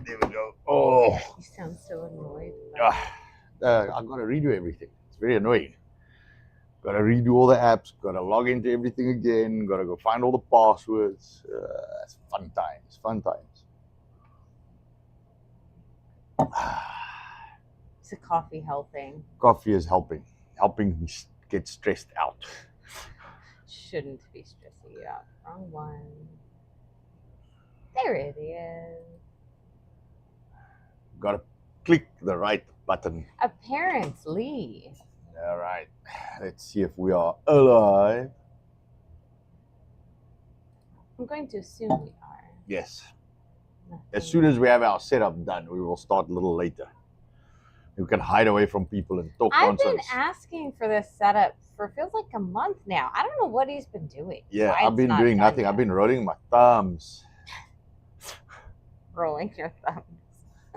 there we go. Oh, You sound so annoyed. I've got to redo everything. It's very annoying. Got to redo all the apps. Got to log into everything again. Got to go find all the passwords. It's fun times. Fun times. Is the coffee helping? Coffee is helping me get stressed out. Shouldn't be stressing you out. Wrong one. There it is. Got to click the right button. Apparently. All right. Let's see if we are alive. I'm going to assume we are. Yes. Nothing. As soon as we have our setup done, we will start a little later. You can hide away from people and talk I've nonsense. been asking for this setup for feels like a month now. I don't know what he's been doing. Yeah, Why I've been it's not doing done nothing. yet. I've been rolling my thumbs, rolling your thumbs.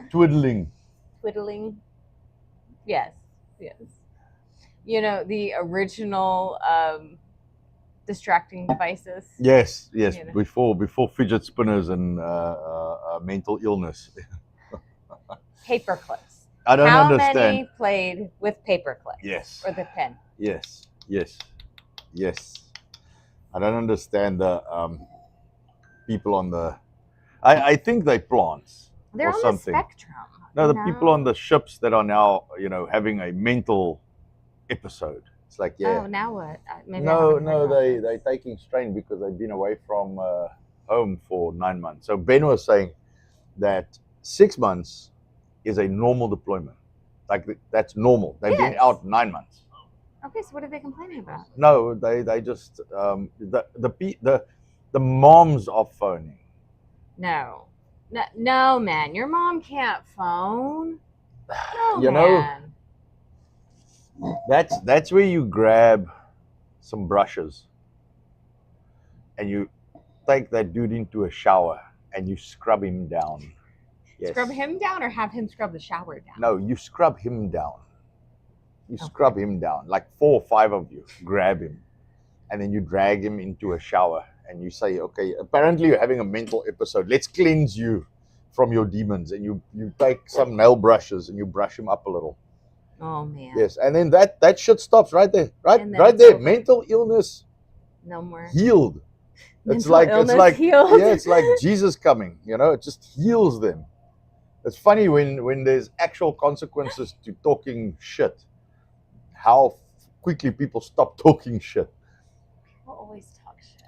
twiddling. Twiddling. Yes, yes. You know, the original distracting devices. Yes. You know. Before fidget spinners and mental illness. Paper clips. I don't How understand. many played with paper clips? Yes. Or the pen? Yes. I don't understand the people on the. I think they plants. They're or on something. the spectrum. No, the people on the ships that are now, having a mental episode. It's like, yeah. Oh, now what? Maybe No, they're taking strain because they've been away from home for 9 months. So Ben was saying that 6 months is a normal deployment. Like that's normal. They've been out 9 months. Okay, so what are they complaining about? No, they just the moms are phoning. No, man. Your mom can't phone. No, You man. That's where you grab some brushes and you take that dude into a shower and you scrub him down. Yes. Scrub him down or have him scrub the shower down? No, you scrub him down. You scrub him down. Like 4 or 5 of you grab him and then you drag him into a shower and you say, okay, apparently you're having a mental episode. Let's cleanse you from your demons. And you take some nail brushes and you brush him up a little. Oh, man. Yes, and then that shit stops right there. Right there. Over. Mental illness no more healed. It's Mental like healed. Yeah, it's like Jesus coming, it just heals them. It's funny when there's actual consequences to talking shit, how quickly people stop talking shit. People always talk shit.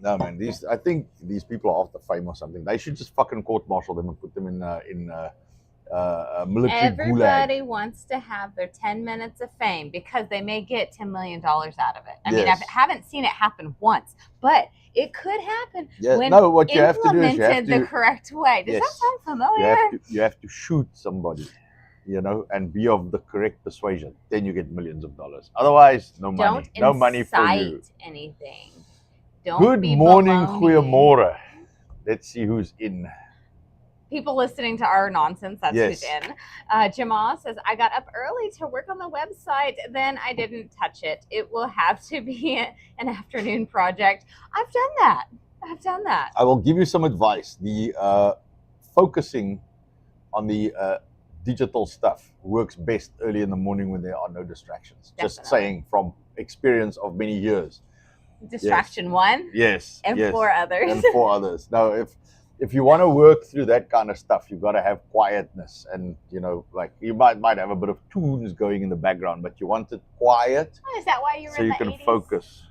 No, man, I think these people are after fame or something. They should just fucking court-martial them and put them in military Everybody gulag. wants to have their 10 minutes of fame because they may get $10 million out of it. I mean, Yes. I haven't seen it happen once, but it could happen when what you have to do is you have the to, correct way. Does that sound familiar? you have to shoot somebody, and be of the correct persuasion. Then you get millions of dollars. Otherwise, no money. No money for you. Anything. Don't Good be morning, baloney. goeiemorgen. Let's see who's in. People listening to our nonsense, that's Yes. who's in. Jamal says, I got up early to work on the website, then I didn't touch it. It will have to be an afternoon project. I've done that. I will give you some advice. The focusing on the digital stuff works best early in the morning when there are no distractions. Just Definitely. saying from experience of many years. Distraction one Yes. and yes. 4 others. And 4 others. Now, if you want to work through that kind of stuff, you got to have quietness, and like you might have a bit of tunes going in the background, but you want it quiet. Oh, is that why you were so in you the can 80s? focus?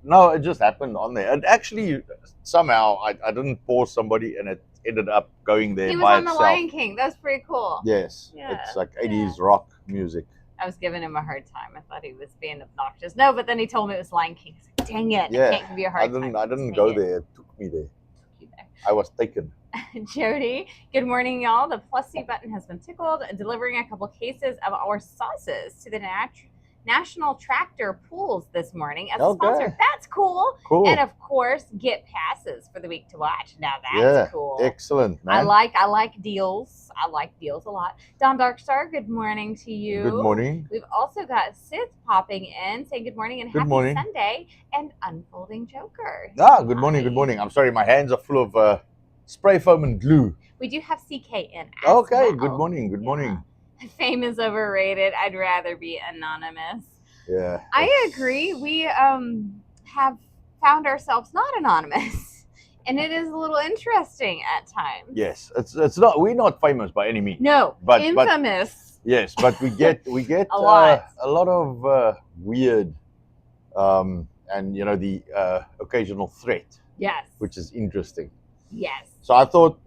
No, it just happened on there. And actually, somehow I didn't pause somebody, and it ended up going there He was by on itself. The Lion King. That's pretty cool. Yes, Yeah, it's like 80s rock music. I was giving him a hard time. I thought he was being obnoxious. No, but then he told me it was Lion King. I was like, dang it! Yeah, I can't give you a hard time. I didn't Dang go it. there. It took me there. I was taken. Jody, good morning, y'all. The plus C button has been tickled, delivering a couple cases of our sauces to the National Tractor Pools this morning as a sponsor. That's cool. Cool. And of course, get passes for the week to watch. Now that's cool. Excellent, man. I like deals. I like deals a lot. Don Darkstar, good morning to you. Good morning. We've also got Sith popping in, saying good morning and happy Sunday, and Unfolding Joker. Good morning. I'm sorry, my hands are full of spray foam and glue. We do have CKN as Okay, well. good morning. Good morning. Fame is overrated. I'd rather be anonymous. Yeah. I agree. We have found ourselves not anonymous, and it is a little interesting at times. Yes, it's not. We're not famous by any means. No, but infamous. yes, but we get A lot. a lot of weird, and the occasional threat, Yes. which is interesting. Yes. So I thought,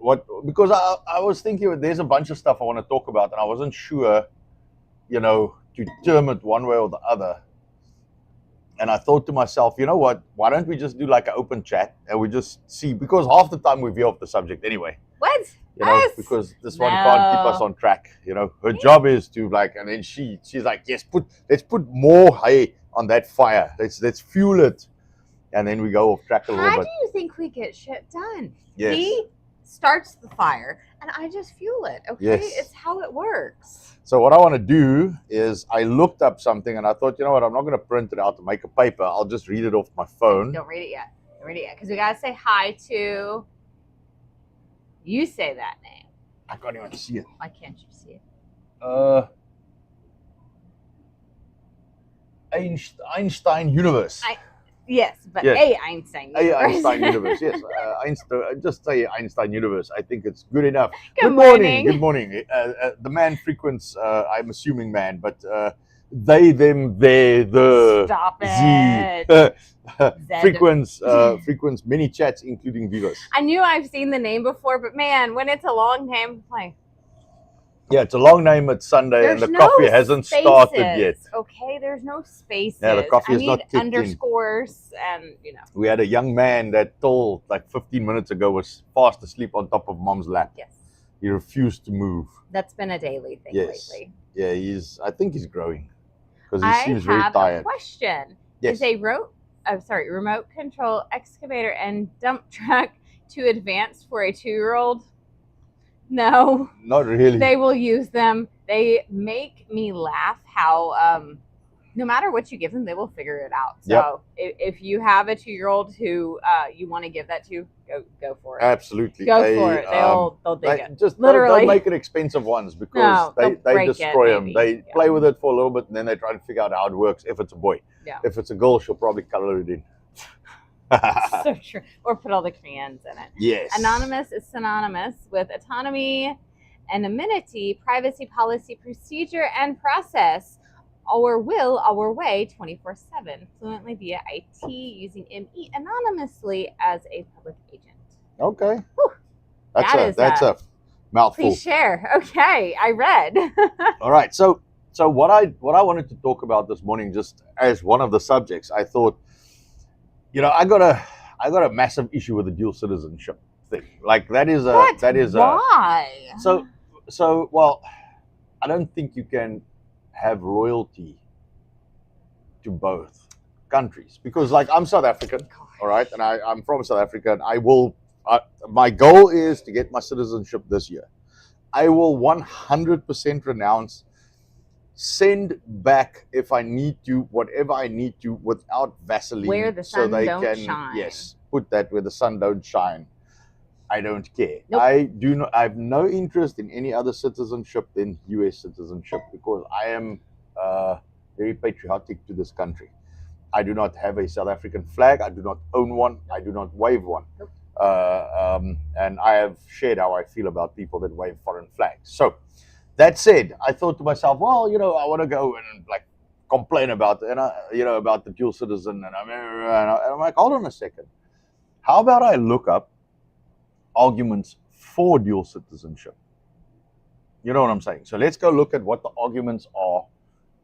because I was thinking there's a bunch of stuff I want to talk about, and I wasn't sure, to term it one way or the other. And I thought to myself, you know what? Why don't we just do like an open chat and we just see? Because half the time we veer off the subject anyway. What? Yes. Because this one can't keep us on track. Her job is to and then she's like, yes, let's put more hay on that fire. Let's fuel it, and then we go off track a little bit. How do you think we get shit done? Yes. He starts the fire, and I just fuel it. Okay, Yes. It's how it works. So what I want to do is I looked up something and I thought, you know what? I'm not going to print it out to make a paper. I'll just read it off my phone. Don't read it yet. Because we gotta say hi to. You say that name. I can't even see it. Why can't you see it? Einstein Universe. Yes, but Yes. a Einstein Universe. Einstein Universe. Yes, just say Einstein Universe. I think it's good enough. Good morning. Good morning. The man frequents. I'm assuming man, but they, them, they, the. Stop it. frequents many chats, including Vivas. I knew I've seen the name before, but man, when it's a long name, like. Yeah, it's a long name. It's Sunday, and the coffee hasn't started yet. Okay, there's no spaces. Yeah, the coffee is not kicked underscores, and We had a young man that till like 15 minutes ago was fast asleep on top of mom's lap. Yes. He refused to move. That's been a daily thing lately. Yeah, I think he's growing because he seems very I have tired. a question. Yes. Is a remote control excavator and dump truck too advanced for a 2-year-old? No. Not really. They will use them. They make me laugh how no matter what you give them, they will figure it out. So if you have a 2-year-old who you want to give that to, go for it. Absolutely. Go for it. They'll dig it. Just literally. don't make it expensive ones because they destroy them. They play with it for a little bit and then they try to figure out how it works if it's a boy. Yeah. If it's a girl, she'll probably color it in. So true. Or put all the crayons in it. Yes. Anonymous is synonymous with autonomy, anonymity, privacy, policy, procedure, and process. Our will, our way, 24/7, fluently via IT, using ME anonymously as a public agent. Okay. Whew. That's a mouthful. Please share. Okay, I read. All right. So what I wanted to talk about this morning, just as one of the subjects, I thought, I got a massive issue with the dual citizenship thing. Like Why? Well, I don't think you can have royalty to both countries because, like, I'm South African, all right, and I'm from South Africa, and my goal is to get my citizenship this year. I will 100% renounce, send back if I need to, whatever I need to, without Vaseline, where the sun so they don't can shine. Yes, put that where the sun don't shine. I don't care. Nope. I have no interest in any other citizenship than US citizenship because I am very patriotic to this country. I do not have a South African flag. I do not own one. I do not wave one. Nope. And I have shared how I feel about people that wave foreign flags. So that said, I thought to myself, well, I want to go and like complain about about the dual citizen, and I'm like, hold on a second. How about I look up arguments for dual citizenship? You know what I'm saying? So let's go look at what the arguments are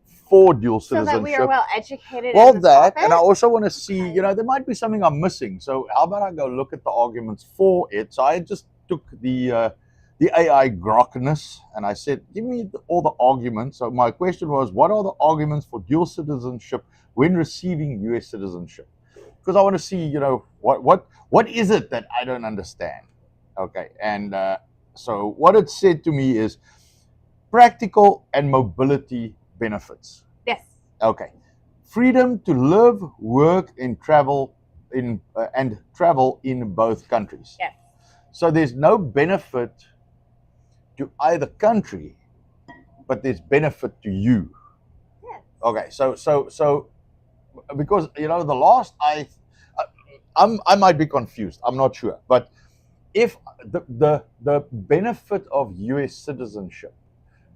for dual citizenship. So that we are well educated. Well, that, and I also want to see, there might be something I'm missing. So how about I go look at the arguments for it? So I just took the AI grokness and I said, give me all the arguments. So my question was, what are the arguments for dual citizenship when receiving US citizenship? Because I want to see, what is it that I don't understand? Okay, and so what it said to me is practical and mobility benefits. Yes. Okay. Freedom to live, work, and travel in both countries. Yes. So there's no benefit to either country, but there's benefit to you. Yes. Okay, so because the last I might be confused. I'm not sure, but if the benefit of U.S. citizenship,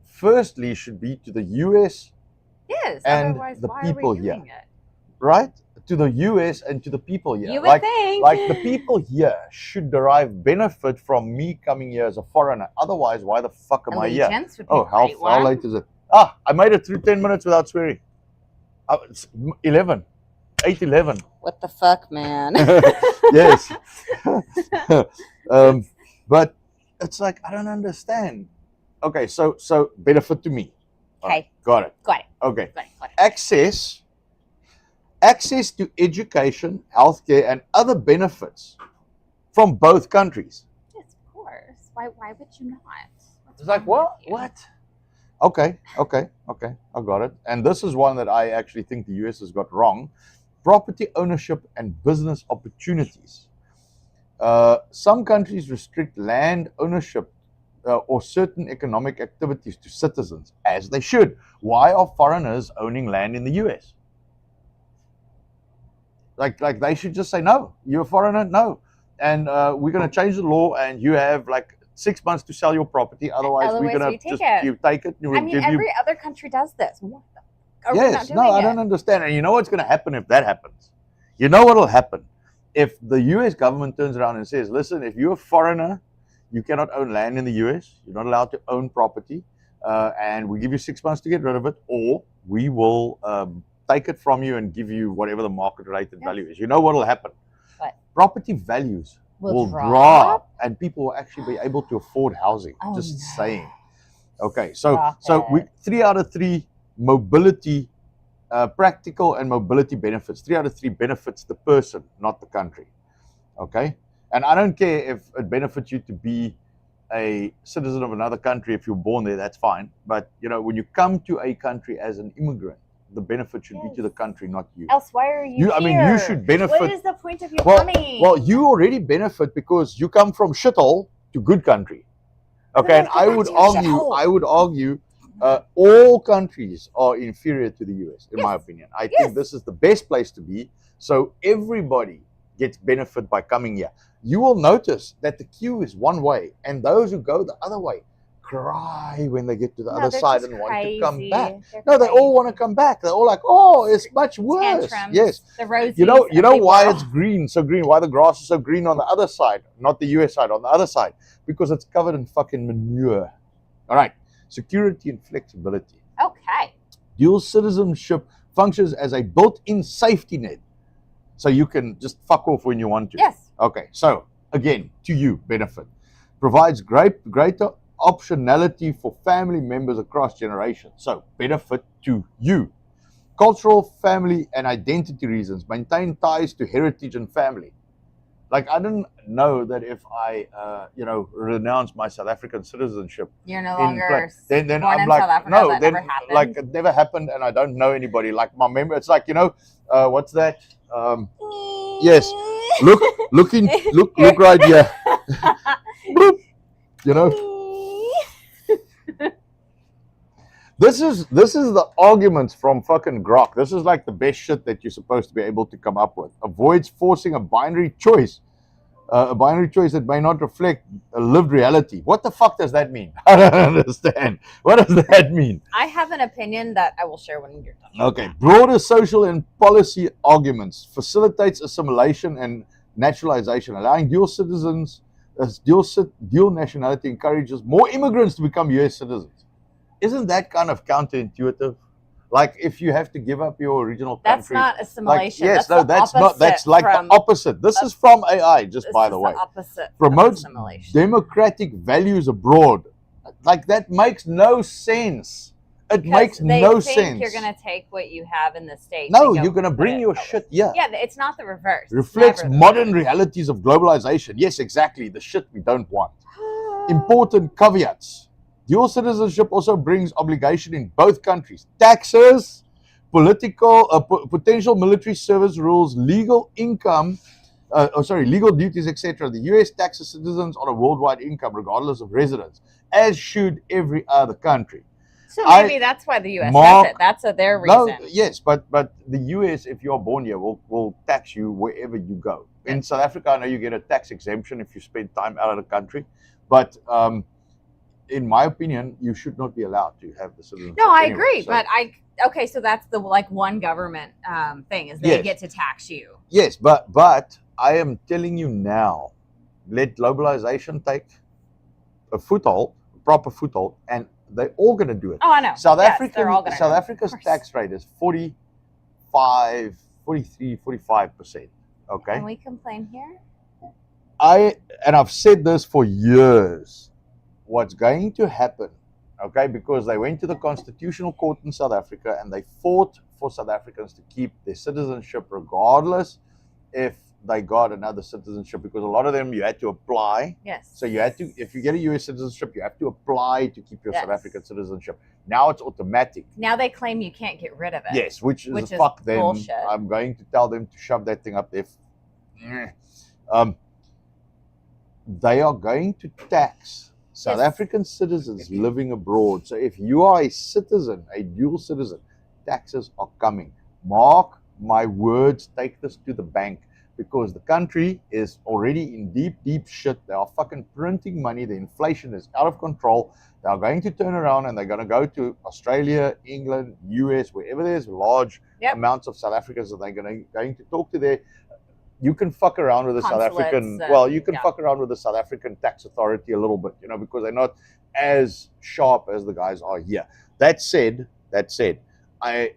firstly, should be to the U.S. Yes. and Otherwise, the why people are we here, doing it? right? To the U.S. and to the people here. You would think. Like the people here should derive benefit from me coming here as a foreigner. Otherwise, why the fuck am I here? Allegiance would be Oh, a great how one. late is it? I made it through 10 minutes without swearing. It's 11. 8:11. What the fuck, man? Yes. But it's like, I don't understand. Okay, so benefit to me. Okay. Got it. Got it. Okay. Got it. Got it. Access to education, healthcare, and other benefits from both countries. Yes, of course. Why would you not? It's like, what? What? Okay, I got it. And this is one that I actually think the US has got wrong. Property ownership and business opportunities. Some countries restrict land ownership or certain economic activities to citizens, as they should. Why are foreigners owning land in the US? Like they should just say, no, you're a foreigner, no. And we're going to change the law, and you have like 6 months to sell your property. Otherwise we're going to just you take it. I mean, every other country does this. What the? Are we not Yes, doing no, I it? don't understand. And you know what's going to happen if that happens? You know what will happen? If the US government turns around and says, listen, if you're a foreigner, you cannot own land in the US. You're not allowed to own property. And we give you 6 months to get rid of it, or we will take it from you and give you whatever the market rated value is. You know what will happen? What? Property values will drop, and people will actually be able to afford housing. Oh, Just no. saying. Okay, so Stop we it. 3 out of 3 mobility, practical and mobility benefits. 3 out of 3 benefits the person, not the country. Okay, and I don't care if it benefits you to be a citizen of another country. If you're born there, that's fine. But when you come to a country as an immigrant, the benefit should be to the country, not you. Else, why are you here? I mean, you should benefit. What is the point of you coming? Well, you already benefit because you come from shithole to good country. Okay, and I would argue, all countries are inferior to the US, in my opinion. I think this is the best place to be. So everybody gets benefit by coming here. You will notice that the queue is one way, and those who go the other way cry when they get to the other side and want to come back. They all want to come back. They're all like, oh, it's much worse. Tantrums, yes. The rosies, you know why it's green, so green, why the grass is so green on the other side, not the US side, on the other side, because it's covered in fucking manure. All right. Security and flexibility. Okay. Dual citizenship functions as a built-in safety net, so you can just fuck off when you want to. Yes. Okay, so again, to you, benefit. Provides greater optionality for family members across generations. So, benefit to you. Cultural, family, and identity reasons. Maintain ties to heritage and family. Like, I didn't know that if I, renounce my South African citizenship, you're no longer then born I'm in like, South Africa. no, that then never happened. like it never happened, and I don't know anybody. Like my member, it's like what's that? Yes, look right here. Bloop. This is the arguments from fucking Grok. This is like the best shit that you're supposed to be able to come up with. Avoids forcing a binary choice that may not reflect a lived reality. What the fuck does that mean? I don't understand. What does that mean? I have an opinion that I will share when you're done. Okay. Broader social and policy arguments facilitates assimilation and naturalization, allowing dual citizens. Dual nationality encourages more immigrants to become US citizens. Isn't that kind of counterintuitive? Like if you have to give up your original country. That's not assimilation. Like, yes, that's not. That's like the opposite. This is from AI, just by the way. The opposite. Promotes democratic values abroad. Like that makes no sense. It makes no sense. You're going to take what you have in the States. No, you're going to bring your shit here. Yeah, it's not the reverse. Reflects modern realities of globalization. Yes, exactly. The shit we don't want. Important caveats. Dual citizenship also brings obligation in both countries. Taxes, potential military service rules, legal income legal duties, etc. The US taxes citizens on a worldwide income, regardless of residence, as should every other country. So maybe that's why the U.S. does it. That's their reason. Yes, but the U.S., if you're born here, will tax you wherever you go. In South Africa, I know you get a tax exemption if you spend time out of the country, but in my opinion, you should not be allowed to have the citizenship. No, I agree, but okay, so that's the one government thing is they get to tax you. Yes, but I am telling you now, let globalization take a foothold, a proper foothold, and they're all going to do it. Oh, I know. South Africa's tax rate is 45, 43, 45%. Okay. Can we complain here? I've said this for years. What's going to happen, okay, because they went to the Constitutional Court in South Africa and they fought for South Africans to keep their citizenship regardless if they got another citizenship, because a lot of them you had to apply. Yes. So you had to, if you get a US citizenship, you have to apply to keep your South African citizenship. Now it's automatic. Now they claim you can't get rid of it. Yes, which is fuck them. Bullshit. I'm going to tell them to shove that thing up there. They are going to tax South African citizens living abroad. So if you are a citizen, a dual citizen, taxes are coming. Mark my words, take this to the bank, because the country is already in deep shit. They are fucking printing money. The inflation is out of control. They are going to turn around and they're going to go to Australia, England, US, wherever there's large amounts of South Africans that they're going to talk to their. You can fuck around with the South African. You can fuck around with the South African tax authority a little bit, because they're not as sharp as the guys are here. That said, I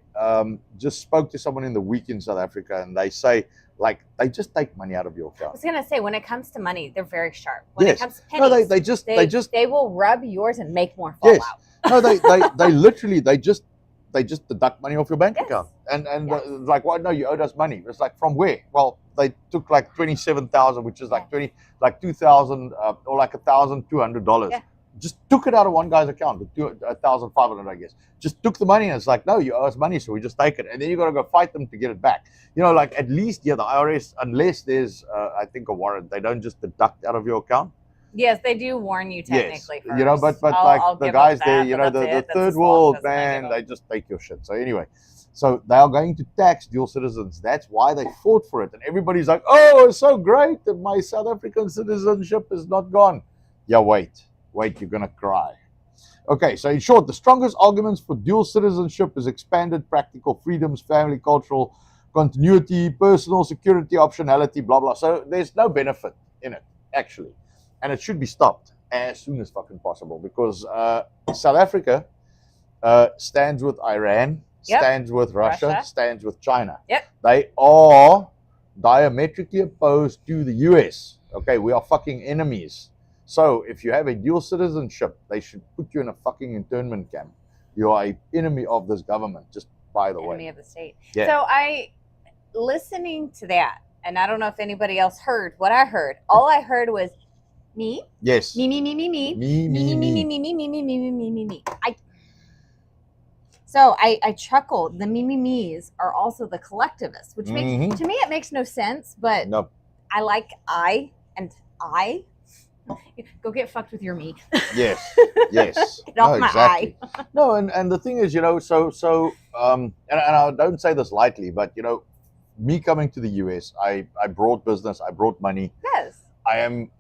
just spoke to someone in the week in South Africa, and they say, like, they just take money out of your account. I was gonna say, when it comes to money, they're very sharp. When it comes to pennies, no, they will rub yours and make more fall out. No, they literally just deduct money off your bank account, and like, well, no, you owed us money. It's like, from where? Well, they took like 27,000, which is like 2,000 or like $1,200. Yeah. Just took it out of one guy's account, 1,500, I guess. Just took the money, and it's like, no, you owe us money, so we just take it, and then you got to go fight them to get it back. Like, at least the IRS, unless there's I think a warrant, they don't just deduct out of your account. Yes, they do warn you technically. Yes, first. but like the guys there, the third world, man, they just take your shit. So anyway, so they are going to tax dual citizens. That's why they fought for it, and everybody's like, oh, it's so great that my South African citizenship is not gone. Yeah, wait, you're gonna cry. Okay, so in short, the strongest arguments for dual citizenship is expanded practical freedoms, family, cultural continuity, personal security, optionality, blah, blah. So there's no benefit in it, actually. And it should be stopped as soon as fucking possible, because South Africa stands with Iran, stands with Russia, stands with China. Yep. They are diametrically opposed to the US. Okay, we are fucking enemies. So if you have a dual citizenship, they should put you in a fucking internment camp. You are an enemy of this government, just by the way. Enemy of the state. Yeah. So listening to that, and I don't know if anybody else heard what I heard. All I heard was me. Yes. Me. So I chuckled. The me's are also the collectivists, which makes, to me, it makes no sense, but no. I like I. Go get fucked with your me. Yes. Get off my exactly. No, and the thing is, and I don't say this lightly, but me coming to the US, I brought business, I brought money. Yes. I am,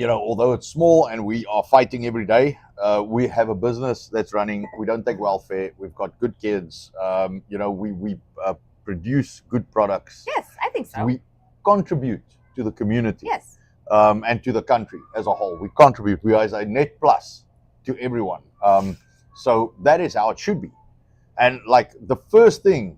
although it's small and we are fighting every day, we have a business that's running. We don't take welfare. We've got good kids. We produce good products. Yes, I think so. We contribute to the community. Yes. And to the country as a whole. We contribute. We are a net plus to everyone. So that is how it should be. And like the first thing,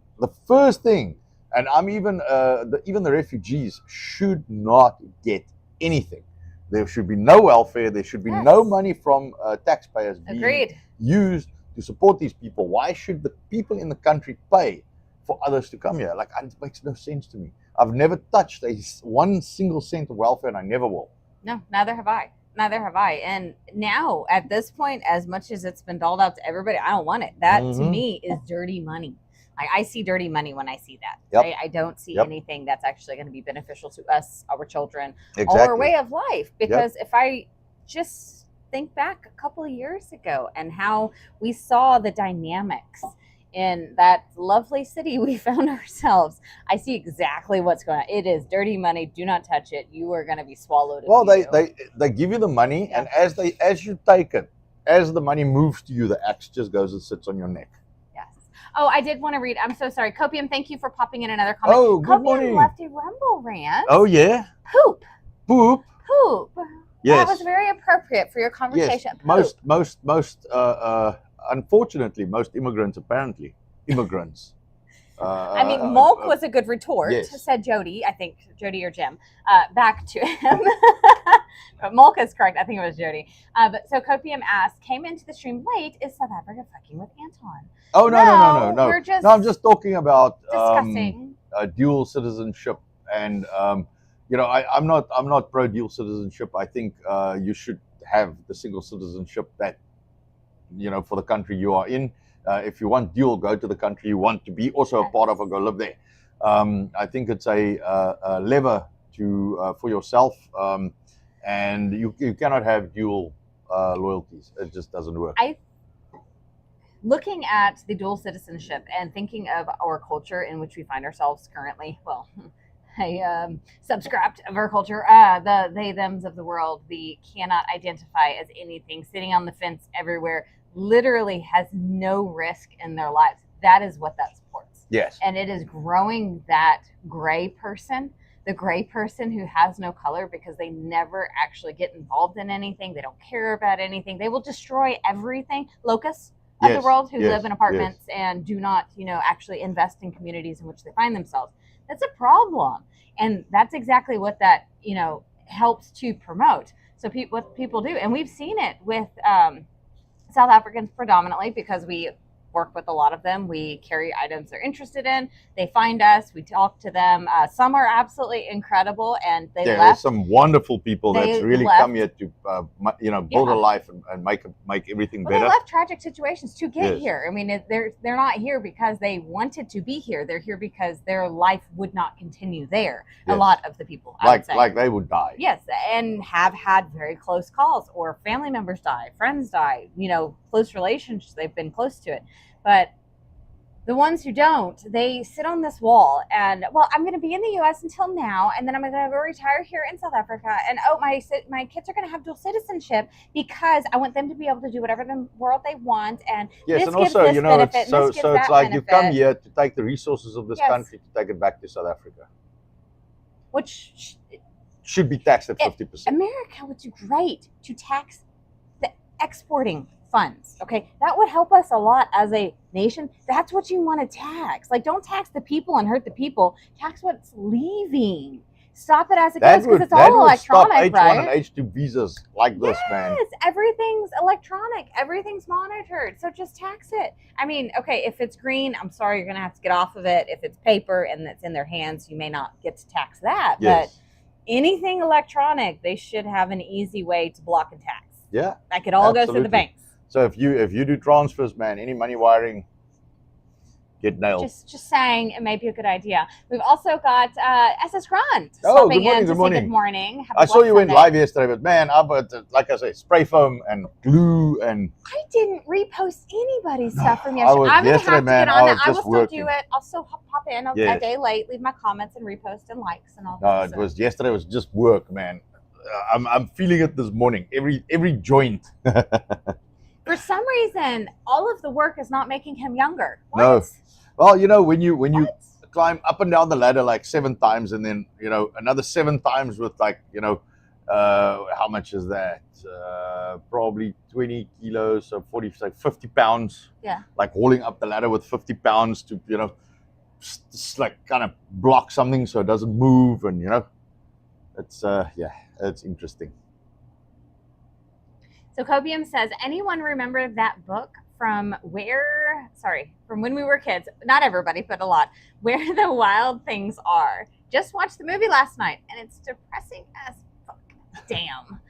and I'm even the refugees should not get anything. There should be no welfare. There should be no money from taxpayers being used to support these people. Why should the people in the country pay for others to come here? Like, it makes no sense to me. I've never touched one single cent of welfare, and I never will. No, neither have I. And now, at this point, as much as it's been doled out to everybody, I don't want it. That, to me, is dirty money. I see dirty money when I see that. Yep. I don't see Yep. anything that's actually going to be beneficial to us, our children, Exactly. our way of life. Because if I just think back a couple of years ago and how we saw the dynamics in that lovely city we found ourselves, I see exactly what's going on. It is dirty money. Do not touch it. You are going to be swallowed. Well, they give you the money, and as you take it, as the money moves to you, the axe just goes and sits on your neck. Yes. Oh, I did want to read. I'm so sorry. Copium, thank you for popping in another comment. Oh, good Copium morning. left a Rumble rant. Oh, yeah? Poop. Poop. Yes. That was very appropriate for your conversation. Yes. Most unfortunately, most immigrants, immigrants. I mean, Mulk was a good retort, said Jody. I think Jody or Jim. Back to him. But Mulk is correct. I think it was Jody. But so Copium asked, came into the stream late. Is South Africa fucking with Anton? Oh, no. I'm just talking about discussing dual citizenship, and I'm not pro dual citizenship. I think you should have the single citizenship that for the country you are in. If you want dual, go to the country you want to be also a part of, or go live there. I think it's a lever for yourself, and you cannot have dual loyalties. It just doesn't work. Looking at the dual citizenship and thinking of our culture in which we find ourselves currently, well, I subscribed of our culture, the they, thems of the world, the cannot identify as anything, sitting on the fence everywhere, literally has no risk in their lives. That is what that supports. Yes. And it is growing that gray person, the gray person who has no color because they never actually get involved in anything. They don't care about anything. They will destroy everything. Locusts of the world who live in apartments and do not, actually invest in communities in which they find themselves. That's a problem. And that's exactly what that, helps to promote. So what people do, and we've seen it with South Africans predominantly because we work with a lot of them. We carry items they're interested in. They find us. We talk to them. Some are absolutely incredible, and they left. There's some wonderful people that's really come here to, build a life and make everything better. They left tragic situations to get here. I mean, they're not here because they wanted to be here. They're here because their life would not continue there. A lot of the people, I would say. Like they would die. Yes, and have had very close calls, or family members die, friends die. Close relationships. They've been close to it. But the ones who don't, they sit on this wall and, well, I'm going to be in the U.S. until now, and then I'm going to go retire here in South Africa, and my kids are going to have dual citizenship because I want them to be able to do whatever the world they want, and this and gives also, this benefit, so this gives it's that like benefit. you've come here to take the resources of this country to take it back to South Africa, which should be taxed at 50%. America would do great to tax the exporting funds. Okay, that would help us a lot as a nation. That's what you want to tax. Like, don't tax the people and hurt the people. Tax what's leaving. Stop it as it goes, because it's all electronic, stop H1 and H2 visas like this, man. Yes, everything's electronic. Everything's monitored. So just tax it. I mean, okay, if it's green, I'm sorry, you're going to have to get off of it. If it's paper and it's in their hands, you may not get to tax that. Yes. But anything electronic, they should have an easy way to block and tax. Yeah. Like, it all goes to the banks. So if you do transfers, man, any money wiring, get nailed. Just saying, it may be a good idea. We've also got SS Grant stopping in to say good morning. I saw you went live yesterday, but man, like I say, spray foam and glue and. I didn't repost anybody's stuff from yesterday. I'm gonna have to get on that. I will still do it. I'll still pop in a day late, leave my comments and repost and likes and all that. No, yesterday was just work, man. I'm feeling it this morning. Every joint. For some reason, all of the work is not making him younger. What? No. Well, when you climb up and down the ladder like 7 times, and then another 7 times with how much is that? Probably 20 kilos, so 50 pounds. Yeah. Like hauling up the ladder with 50 pounds to just like kind of block something so it doesn't move, and it's it's interesting. So Cobium says, anyone remember that book from when we were kids? Not everybody, but a lot. Where the Wild Things Are. Just watched the movie last night, and it's depressing as fuck. Damn.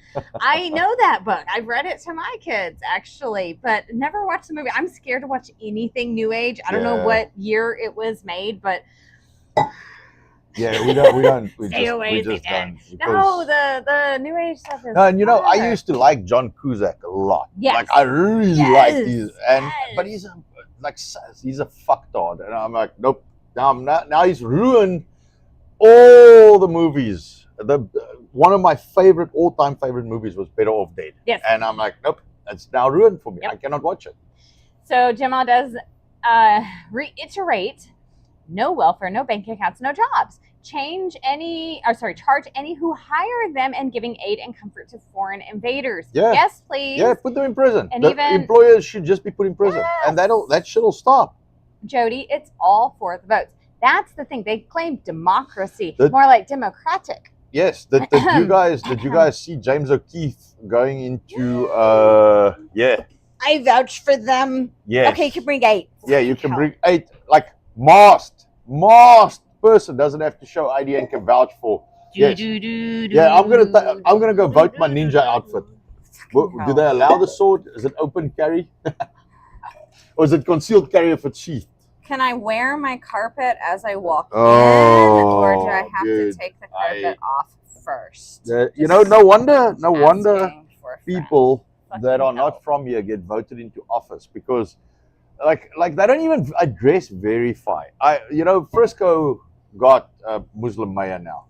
I know that book. I've read it to my kids, actually, but never watched the movie. I'm scared to watch anything New Age. I don't know what year it was made, but yeah, we don't. We stay just, away, we just don't. no, the New Age stuff is. No, and you know, I hard. used to like John Cusack a lot. Yes. Like I really Yes. like these, and Yes. but he's a fucktard, and I'm like, nope. Now he's ruined all the movies. One of my all-time favorite movies was Better Off Dead. Yes. And I'm like, nope, it's now ruined for me. Yep. I cannot watch it. So Jamal does reiterate: no welfare, no bank accounts, no jobs. Charge any who hire them and giving aid and comfort to foreign invaders. Yeah. Yes, please. Yeah, put them in prison. And the even employers should just be put in prison, and that shit'll stop. Jody, it's all for the votes. That's the thing. They claim democracy, more like democratic. Yes. Did you guys see James O'Keefe going into I vouch for them. Yes. Okay, you can bring 8. Yeah, you can bring 8. Like masked person doesn't have to show ID and can vouch for. Yes. Yeah, I'm gonna go vote my ninja outfit. Do they allow the sword? Is it open carry? Or is it concealed carry if it's sheathed? Can I wear my carpet as I walk in, or do I have to take the carpet off first? No wonder people that are not from here get voted into office, because like they don't even address verify. Frisco got a Muslim mayor now,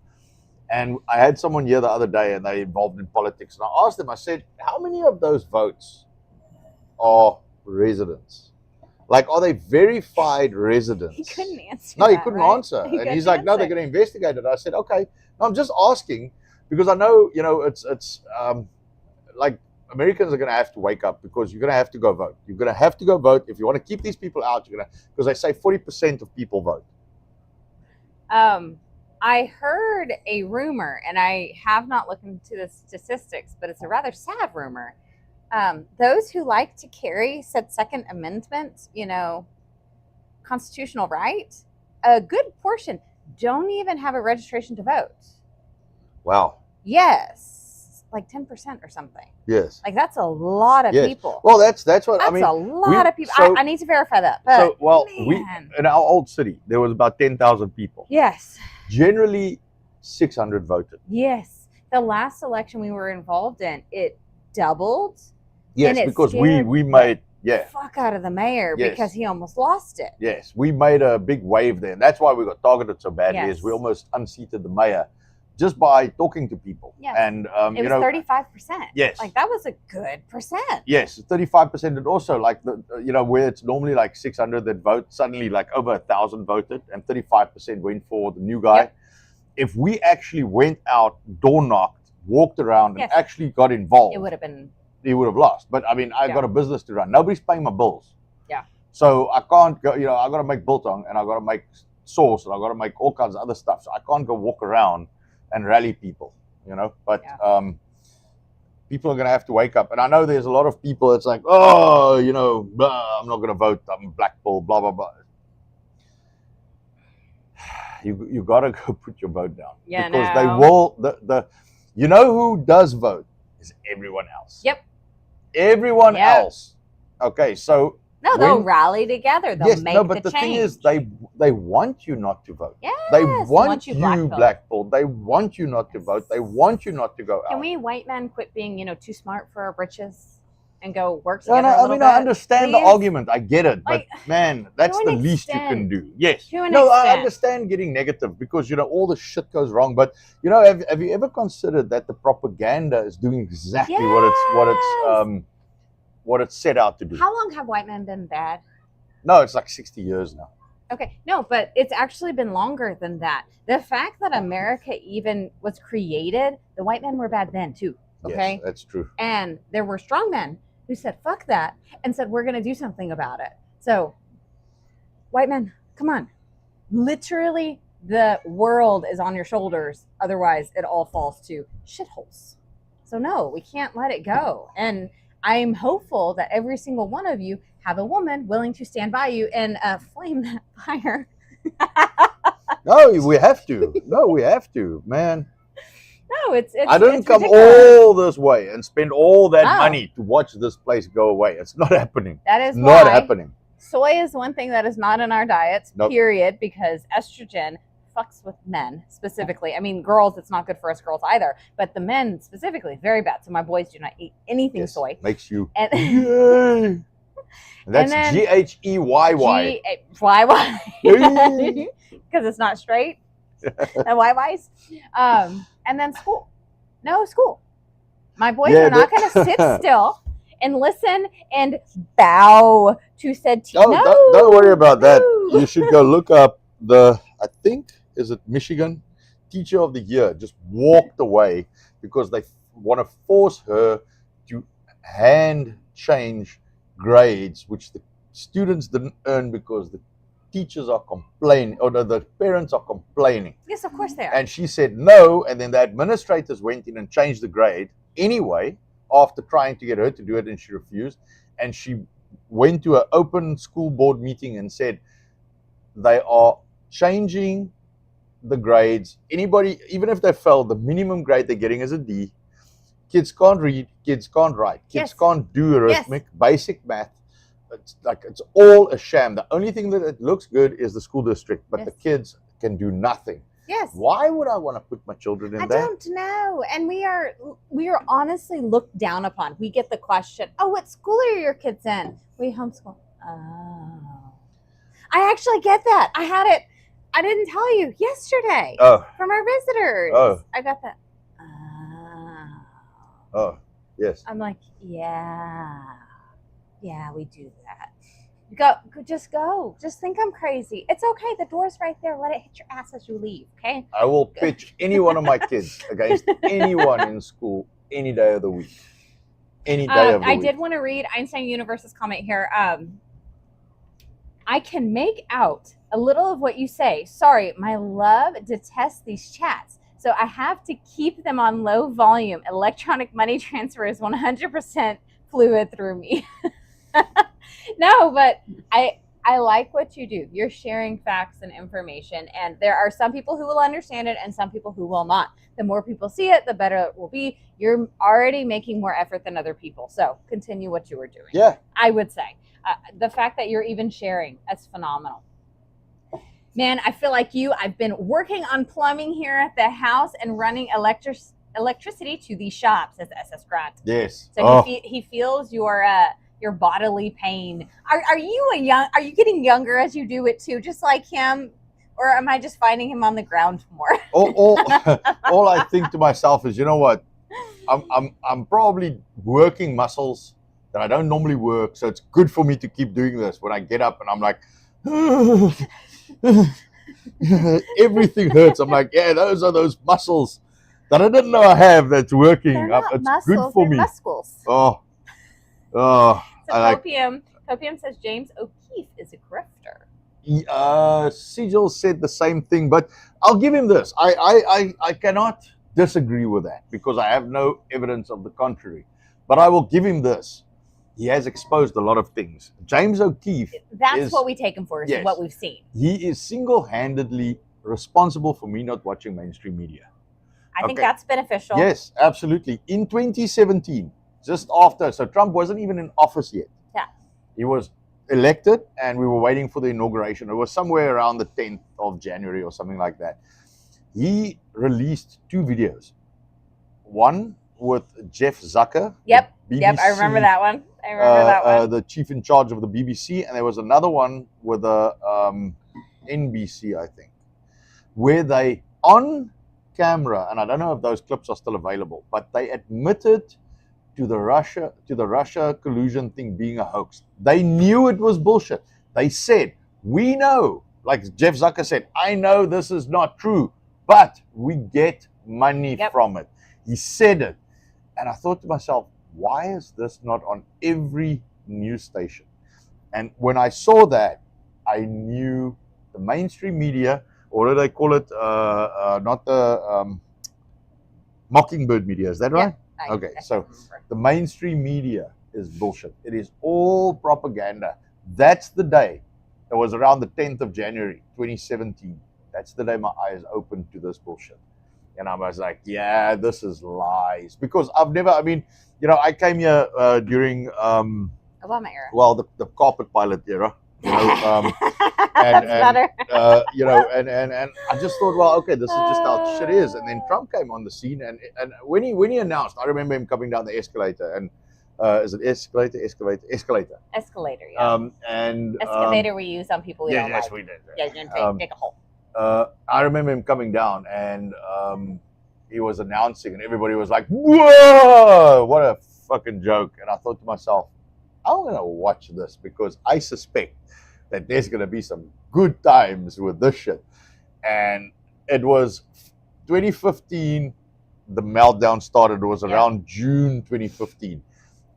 and I had someone here the other day, and they involved in politics, and I asked them, I said, how many of those votes are residents? Like, are they verified residents? He couldn't answer. No, he couldn't answer. And he's like, no, they're going to investigate it. I said, okay. No, I'm just asking, because I know, it's like Americans are going to have to wake up, because you're going to have to go vote. You're going to have to go vote. If you want to keep these people out, because they say 40% of people vote. I heard a rumor, and I have not looked into the statistics, but it's a rather sad rumor. Those who like to carry said Second Amendment, constitutional right, a good portion don't even have a registration to vote. Wow. Yes, like 10% or something. Yes. Like that's a lot of people. Well, that's what that's I mean. That's a lot of people. I need to verify that. But in our old city, there was about 10,000 people. Yes. Generally, 600 voted. Yes. The last election we were involved in, it doubled. Yes, because we made the fuck out of the mayor because he almost lost it. Yes, we made a big wave there, and that's why we got targeted so badly. Yes. Is we almost unseated the mayor just by talking to people. Yes. And it was 35%. Yes, like that was a good percent. Yes, 35%, and also like where it's normally like 600 that vote, suddenly like over 1,000 voted, and 35% went for the new guy. Yep. If we actually went out, door knocked, walked around, and actually got involved, it would have been. He would have lost. But I mean, I got a business to run. Nobody's paying my bills. Yeah. So I can't go, I got to make biltong, and I got to make sauce, and I got to make all kinds of other stuff. So I can't go walk around and rally people, But people are going to have to wake up. And I know there's a lot of people that's like, oh, blah, I'm not going to vote. I'm blackballed, blah, blah, blah. You got to go put your vote down. Yeah, because they will, who does vote is everyone else. Yep. Everyone else. Okay, so they'll rally together. They'll make but the change. Thing is, they want you not to vote. Yes, they want you blackballed. They want you not to vote. They want you not to go out. Can we white men quit being, too smart for our britches and go work together? I understand the argument. I get it, but man, that's the least you can do. Yes. I understand getting negative because all the shit goes wrong. But have you ever considered that the propaganda is doing exactly what it's set out to do? How long have white men been bad? No, it's like 60 years now. Okay, no, but it's actually been longer than that. The fact that America even was created, the white men were bad then too. Okay, yes, that's true. And there were strong men who said, fuck that, and said, we're going to do something about it. So, white men, come on. Literally, the world is on your shoulders. Otherwise, it all falls to shitholes. So, no, we can't let it go. And I'm hopeful that every single one of you have a woman willing to stand by you and flame that fire. No, we have to. No, we have to, man. No, it's I didn't it's come ridiculous. all this way and spend all that No. money to watch this place go away. It's not happening. That is Not why happening. soy is one thing that is not in our diets, Nope. period, because estrogen fucks with men specifically. I mean, girls, it's not good for us girls either, but the men specifically, very bad. So my boys do not eat anything soy. Makes you And yay. That's then GHEYY. GYY. Because it's not straight. The YYs. And then school. No school. My boys are not going to sit still and listen and bow to said teacher. No, don't worry about that. You should go look up I think, is it Michigan? Teacher of the Year just walked away because they want to force her to hand change grades, which the students didn't earn because the teachers are complaining, or the parents are complaining. Yes, of course they are. And she said no, and then the administrators went in and changed the grade anyway after trying to get her to do it, and she refused. And she went to an open school board meeting and said they are changing the grades. Anybody, even if they fail, the minimum grade they're getting is a D. Kids can't read, kids can't write, kids can't do arithmetic, basic math. It's all a sham. The only thing that it looks good is the school district, but the kids can do nothing. Yes. Why would I want to put my children in there? I don't know. And we are honestly looked down upon. We get the question, "Oh, what school are your kids in?" We homeschool. Oh. I actually get that. I had it. I didn't tell you yesterday from our visitors. Oh. I got that. Oh, yes. I'm like, yeah, we do that. Just go. Just think I'm crazy. It's okay. The door's right there. Let it hit your ass as you leave, okay? I will pitch any one of my kids against anyone in school any day of the week. Any day of the week. I did want to read Einstein Universe's comment here. I can make out a little of what you say. Sorry, my love detests these chats, so I have to keep them on low volume. Electronic money transfer is 100% fluid through me. No, but I like what you do. You're sharing facts and information, and there are some people who will understand it and some people who will not. The more people see it, the better it will be. You're already making more effort than other people, so continue what you were doing. Yeah. I would say. The fact that you're even sharing, that's phenomenal. Man, I feel like you. I've been working on plumbing here at the house and running electricity to the shop, says SS Grant. Yes. So he feels your bodily pain. Are you getting younger as you do it too, just like him? Or am I just finding him on the ground more? All I think to myself is, you know what? I'm probably working muscles that I don't normally work, so it's good for me to keep doing this. When I get up and I'm like, everything hurts. I'm like, yeah, those are those muscles that I didn't know I have that's working. They're not it's muscles, good for they're me. Muscles. Oh. So Copium says James O'Keefe is a grifter. Sigil said the same thing, but I'll give him this. I cannot disagree with that because I have no evidence of the contrary. But I will give him this. He has exposed a lot of things. James O'Keefe. That's what we take him for, is what we've seen. He is single-handedly responsible for me not watching mainstream media. I think that's beneficial. Yes, absolutely. In 2017, just after, so Trump wasn't even in office yet. Yeah. He was elected and we were waiting for the inauguration. It was somewhere around the 10th of January or something like that. He released 2 videos. One with Jeff Zucker. Yep, I remember that one. The chief in charge of the BBC, and there was another one with the NBC, I think, where they, on camera, and I don't know if those clips are still available, but they admitted to the Russia collusion thing being a hoax. They knew it was bullshit. They said, we know, like Jeff Zucker said, I know this is not true, but we get money from it. He said it. And I thought to myself, why is this not on every news station? And when I saw that, I knew the mainstream media, or what do they call it? Not the Mockingbird media, is that right? Yeah, okay, so the mainstream media is bullshit. It is all propaganda. That's the day. It was around the 10th of January, 2017. That's the day my eyes opened to this bullshit. And I was like, yeah, this is lies. Because I've never, I mean, I came here during, Obama era. well, the carpet pilot era. That's better. And I just thought, well, okay, this is just how shit is. And then Trump came on the scene, and when he announced, I remember him coming down the escalator, and is it escalator? Escalator, yeah. Excavator we use on people we don't yes, like. we did. Yeah, you're gonna dig a hole. I remember him coming down, and he was announcing, and everybody was like, "Whoa, what a fucking joke!" And I thought to myself, I'm gonna watch this because I suspect that there's gonna be some good times with this shit. And it was 2015. The meltdown started. It was around June 2015.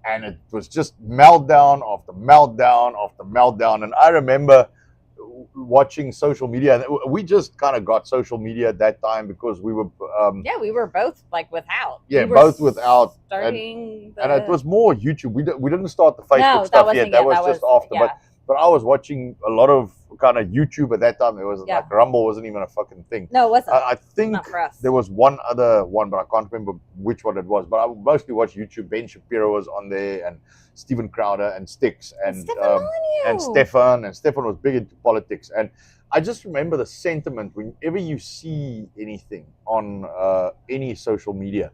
And it was just meltdown after meltdown after meltdown. And I remember watching social media. We just kind of got social media at that time because we were we were both like without. Yeah, both without. Starting and it was more YouTube. We didn't start the Facebook stuff yet. That was just after. Yeah. But I was watching a lot of kind of YouTube at that time. There was like Rumble wasn't even a fucking thing. No, it wasn't. I think there was one other one, but I can't remember which one it was. But I mostly watched YouTube. Ben Shapiro was on there, and Steven Crowder, and Styx, and Stefan. And Stefan was big into politics. And I just remember the sentiment whenever you see anything on any social media,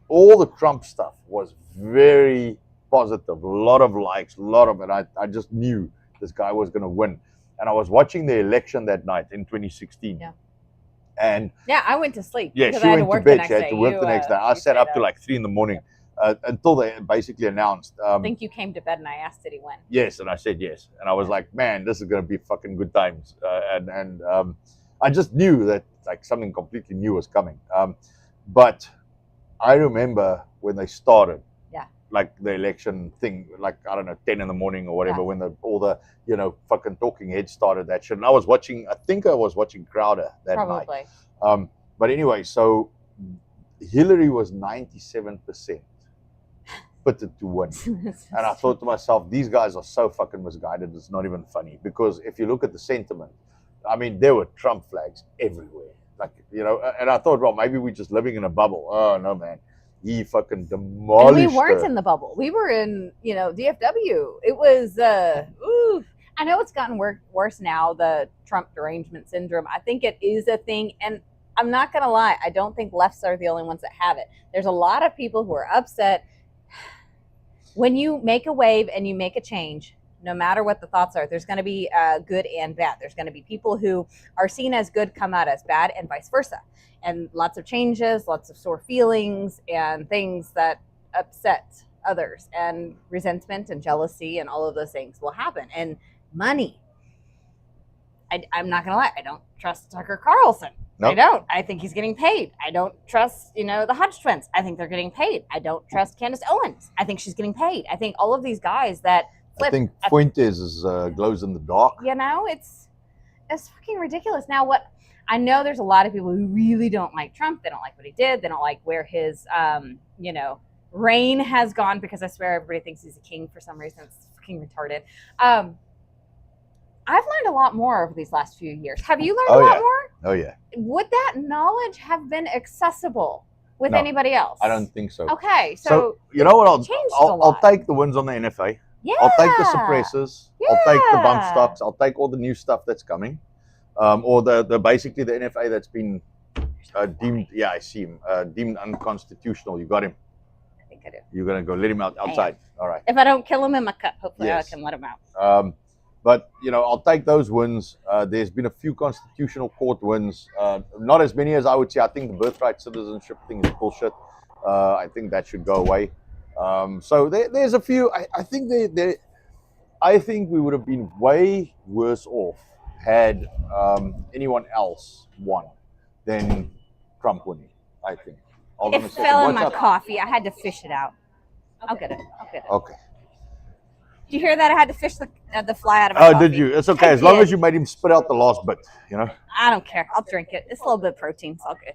all the Trump stuff was very positive. A lot of likes, a lot of it. I just knew this guy was going to win. And I was watching the election that night in 2016. Yeah. And I went to sleep. Yeah, she went to bed. She had to work the next day. I sat up to like 3 a.m. Until they basically announced. I think you came to bed and I asked, did he win? Yes, and I said yes. And I was like, man, this is going to be fucking good times. And I just knew that like something completely new was coming. But I remember when they started. Like the election thing, like, I don't know, 10 a.m. or whatever, when all the, fucking talking heads started that shit. And I was watching Crowder that night. But anyway, so Hillary was 97% fitted to win. And I thought to myself, these guys are so fucking misguided, it's not even funny. Because if you look at the sentiment, I mean, there were Trump flags everywhere. Like, and I thought, well, maybe we're just living in a bubble. Oh, no, man. He fucking demolished. And we weren't in the bubble. We were in, DFW. It was, I know it's gotten worse now, the Trump derangement syndrome. I think it is a thing. And I'm not going to lie. I don't think lefts are the only ones that have it. There's a lot of people who are upset. When you make a wave and you make a change, no matter what the thoughts are, there's going to be good and bad. There's going to be people who are seen as good come out as bad, and vice versa. And lots of changes, lots of sore feelings, and things that upset others, and resentment and jealousy and all of those things will happen. And money. I'm not going to lie. I don't trust Tucker Carlson. Nope. I don't. I think he's getting paid. I don't trust, the Hodge twins. I think they're getting paid. I don't trust Candace Owens. I think she's getting paid. I think all of these guys that flip. I think Fuentes is glows in the dark. It's fucking ridiculous. Now, what I know, there's a lot of people who really don't like Trump. They don't like what he did. They don't like where his, reign has gone, because I swear everybody thinks he's a king for some reason. It's fucking retarded. I've learned a lot more over these last few years. Have you learned a lot more? Oh, yeah. Would that knowledge have been accessible with anybody else? I don't think so. Okay, so you know what? I'll take the wins on the NFA. Yeah. I'll take the suppressors. Yeah. I'll take the bump stocks. I'll take all the new stuff that's coming. Or the basically the NFA that's been deemed. Yeah, I see him. Deemed unconstitutional. You got him. I think I do. You're gonna go let him outside. All right. If I don't kill him in my cup, hopefully I can let him out. But I'll take those wins. There's been a few constitutional court wins. Not as many as I would say. I think the birthright citizenship thing is bullshit. I think that should go away. So there's a few. I think I think we would have been way worse off had anyone else won than Trump winning. I think. It fell in my coffee. I had to fish it out. I'll get it. Okay. Did you hear that? I had to fish the fly out of my coffee. Oh, did you? It's okay. As long as you made him spit out the last bit, I don't care. I'll drink it. It's a little bit of protein. It's all good.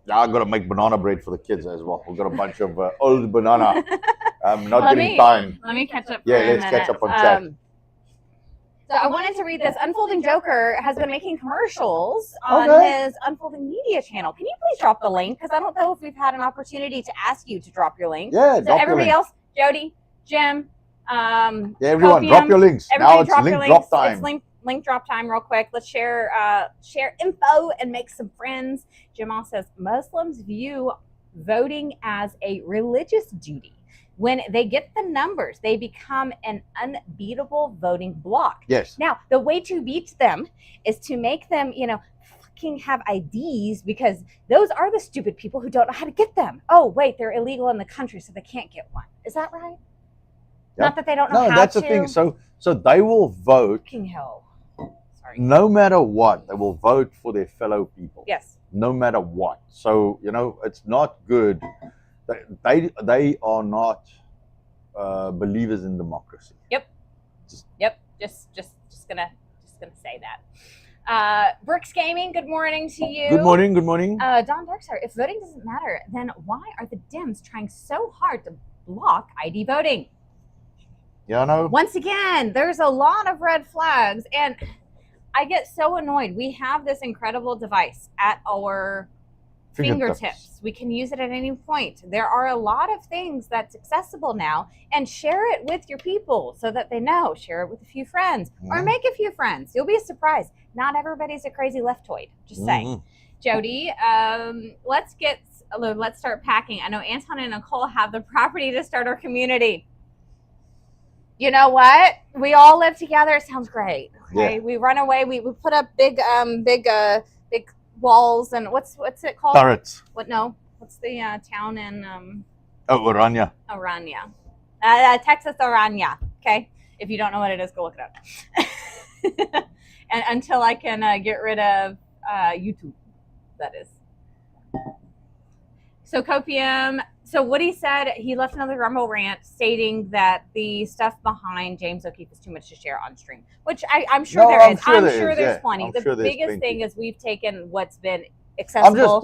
Now I've got to make banana bread for the kids as well. We've got a bunch of old banana. Not getting time. Let me catch up. Yeah, let's catch up on chat. So I wanted to read this. Unfolding Joker has been making commercials on his Unfolding Media channel. Can you please drop the link? Because I don't know if we've had an opportunity to ask you to drop your link. Yeah, so everybody else, Jody, Jim, everyone, Copium, drop your links. Now it's link drop time. It's link drop time real quick. Let's share info and make some friends. Jamal says Muslims view voting as a religious duty. When they get the numbers, they become an unbeatable voting bloc. Yes. Now, the way to beat them is to make them, fucking have IDs, because those are the stupid people who don't know how to get them. Oh, wait, they're illegal in the country, so they can't get one. Is that right? Yep. Not that they don't know how to. No, that's the thing. So they will vote. Fucking hell. Sorry. No matter what, they will vote for their fellow people. Yes. No matter what. So, it's not good. They are not believers in democracy. Yep. Just gonna say that. Brooks Gaming, good morning to you. Good morning. Good morning. Don Darkstar, if voting doesn't matter, then why are the Dems trying so hard to block ID voting? Yeah, I know. Once again, there's a lot of red flags, and I get so annoyed. We have this incredible device at our fingertips. We can use it at any point. There are a lot of things that's accessible now, and share it with your people so that they know. Share it with a few friends or make a few friends. You'll be surprised. Not everybody's a crazy leftoid. Just saying. Jody, let's start packing. I know Anton and Nicole have the property to start our community. You know what? We all live together. It sounds great. Okay, we run away. We put up big walls, and what's it called? Turrets. What? No. What's the town in? Orania. Orania. Texas Orania. Okay. If you don't know what it is, go look it up. And until I can get rid of YouTube, that is. So Copium. So Woody said he left another Rumble rant stating that the stuff behind James O'Keefe is too much to share on stream, which I'm sure there is. I'm sure there's plenty. The biggest thing is we've taken what's been accessible.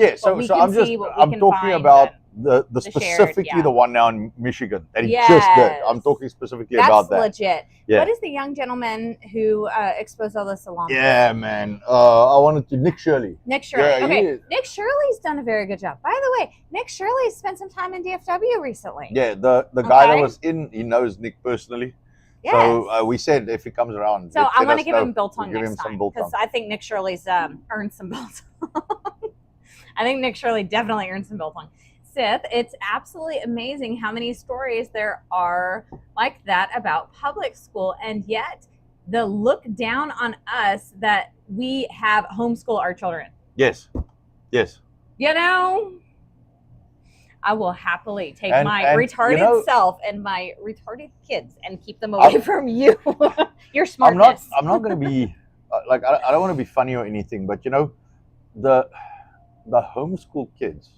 I'm talking about the specifically the one now in Michigan that he just did. I'm talking specifically about that. That's legit. Yeah. What is the young gentleman who exposed all this along? Yeah, man. I wanted to Nick Shirley. Nick Shirley. Yeah, okay. Nick Shirley's done a very good job. By the way, Nick Shirley spent some time in DFW recently. Yeah, the guy that was in, he knows Nick personally. Yes. So we said if he comes around. So I want to give him biltong next time, because I think Nick Shirley's earned some biltong. I think Nick Shirley definitely earned some biltong. Sith, it's absolutely amazing how many stories there are like that about public school, and yet the look down on us that we have homeschool our children. Yes. I will happily take my retarded self and my retarded kids and keep them away from you. Your smartness. I'm not going to be I don't want to be funny or anything, but the homeschool kids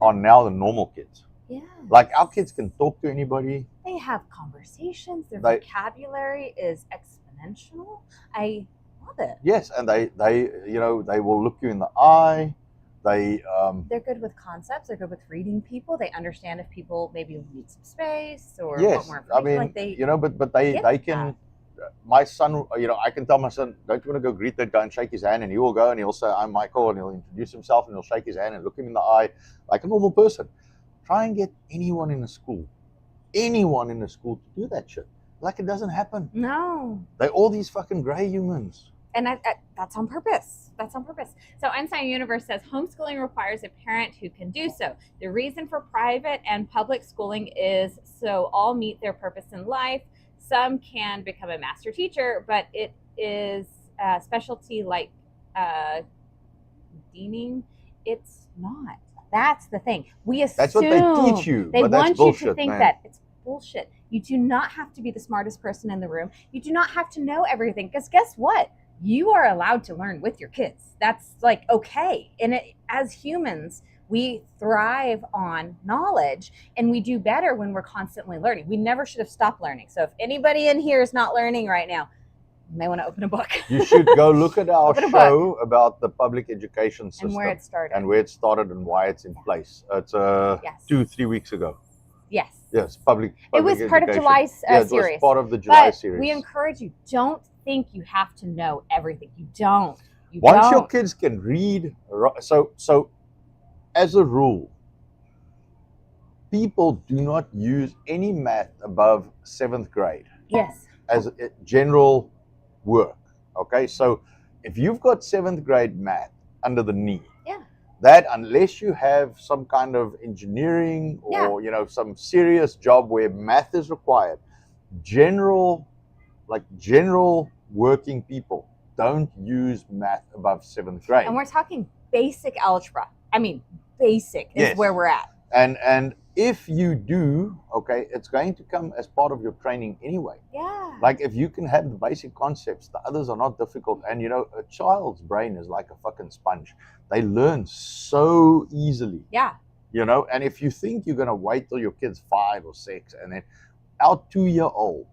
are now the normal kids. Yeah. Like our kids can talk to anybody. They have conversations. Their vocabulary is exponential. I love it. Yes, and they will look you in the eye. They're good with concepts. They're good with reading people. They understand if people maybe need some space or want more information. I mean, but they can. My son, I can tell my son, don't you want to go greet that guy and shake his hand? And he will go and he'll say, I'm Michael, and he'll introduce himself and he'll shake his hand and look him in the eye like a normal person. Try and get anyone in the school to do that shit. Like it doesn't happen. No. They're all these fucking gray humans. And that's on purpose. That's on purpose. So Einstein Universe says homeschooling requires a parent who can do so. The reason for private and public schooling is so all meet their purpose in life. Some can become a master teacher, but it is a specialty like deaning. It's not. That's the thing. We assume that's what they teach you. They want bullshit, you to think that it's bullshit. You do not have to be the smartest person in the room. You do not have to know everything, because guess what? You are allowed to learn with your kids. That's like okay. And as humans, we thrive on knowledge, and we do better when we're constantly learning. We never should have stopped learning. So if anybody in here is not learning right now, you may want to open a book. You should go look at our show about the public education system and where it started and why it's in place. It's 2-3 weeks ago. Yes. Yes, public it was education. Part of July's series. It was part of the July series. We encourage you, don't think you have to know everything. You don't. Once your kids can read, so as a rule, people do not use any math above 7th grade. Yes. As a general work. Okay, so if you've got 7th grade math under the knee, that unless you have some kind of engineering or some serious job where math is required, general working people don't use math above 7th grade. And we're talking basic algebra. I mean, basic is where we're at. And if you do, okay, it's going to come as part of your training anyway. Yeah. Like if you can have the basic concepts, the others are not difficult. And a child's brain is like a fucking sponge. They learn so easily. Yeah. And if you think you're gonna wait till your kid's 5 or 6, and then our 2-year-old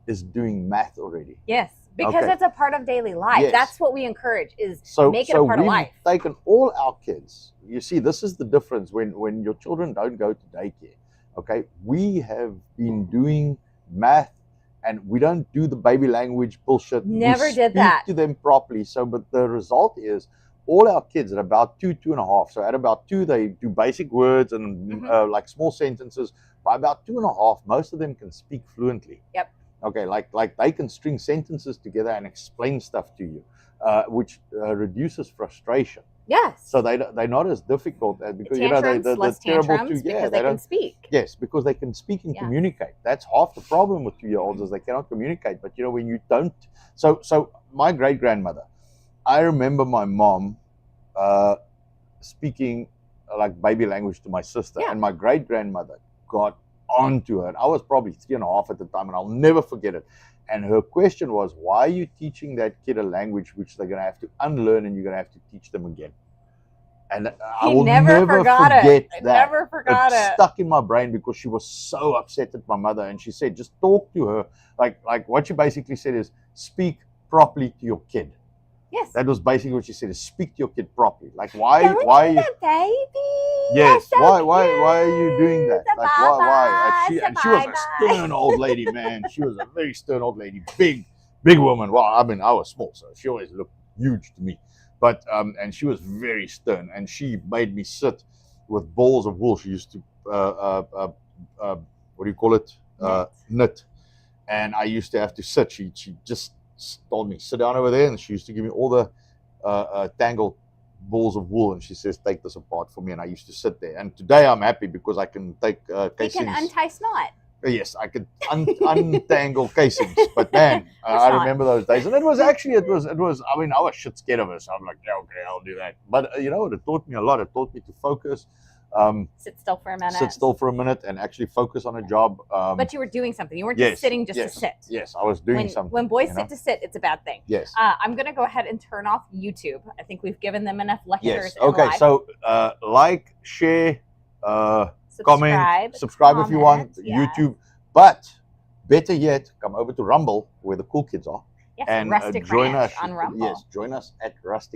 is doing math already. Yes. Because it's a part of daily life. Yes. That's what we encourage is make it a part of life. So we've taken all our kids. You see, this is the difference when your children don't go to daycare. Okay, we have been doing math, and we don't do the baby language bullshit. Never did that. that. To them properly. So, but the result is all our kids at about 2.5. So at about 2, they do basic words and like small sentences. By about 2.5, most of them can speak fluently. Yep. Okay, like they can string sentences together and explain stuff to you, which reduces frustration. Yes. So they're not as difficult as because tantrums, they're less terrible tantrums to because they can speak. Yes, because they can speak and communicate. That's half the problem with 2-year-olds is they cannot communicate. But when you don't, so my great grandmother, I remember my mom speaking like baby language to my sister, and my great grandmother got onto her. And I was probably 3.5 at the time, and I'll never forget it. And her question was, why are you teaching that kid a language which they're going to have to unlearn and you're going to have to teach them again? And I will never forget that. Never forgot it. It stuck in my brain because she was so upset at my mother. And she said, just talk to her. Like what she basically said is, speak properly to your kid. Yes. That was basically what she said, is speak to your kid properly. Like why you baby? Yes. So why are you doing that? Like why? And she was a stern old lady, man. She was a very stern old lady, big woman. Well, I mean, I was small, so she always looked huge to me. But and she was very stern, and she made me sit with balls of wool. She used to what do you call it? Knit. And I used to have to sit. She just told me, sit down over there, and she used to give me all the tangled balls of wool, and she says, take this apart for me. And I used to sit there, and today I'm happy because I can take casings. You can untie snot. Yes, I could untangle casings, but man, I remember those days, and it was I mean, I was shit scared of her, so I'm like, yeah, okay, I'll do that. But it taught me a lot. It taught me to focus. Sit still for a minute. Sit still for a minute and actually focus on a job. But you were doing something. You weren't just sitting to sit. Yes, I was doing something. When boys sit to sit, it's a bad thing. Yes. I'm going to go ahead and turn off YouTube. I think we've given them enough lectures. Yes. Okay, so like, share, comment, subscribe if you want, YouTube. But better yet, come over to Rumble where the cool kids are. Yes, and Rustic join Ranch us on Rumble. Yes, join us at Rustic.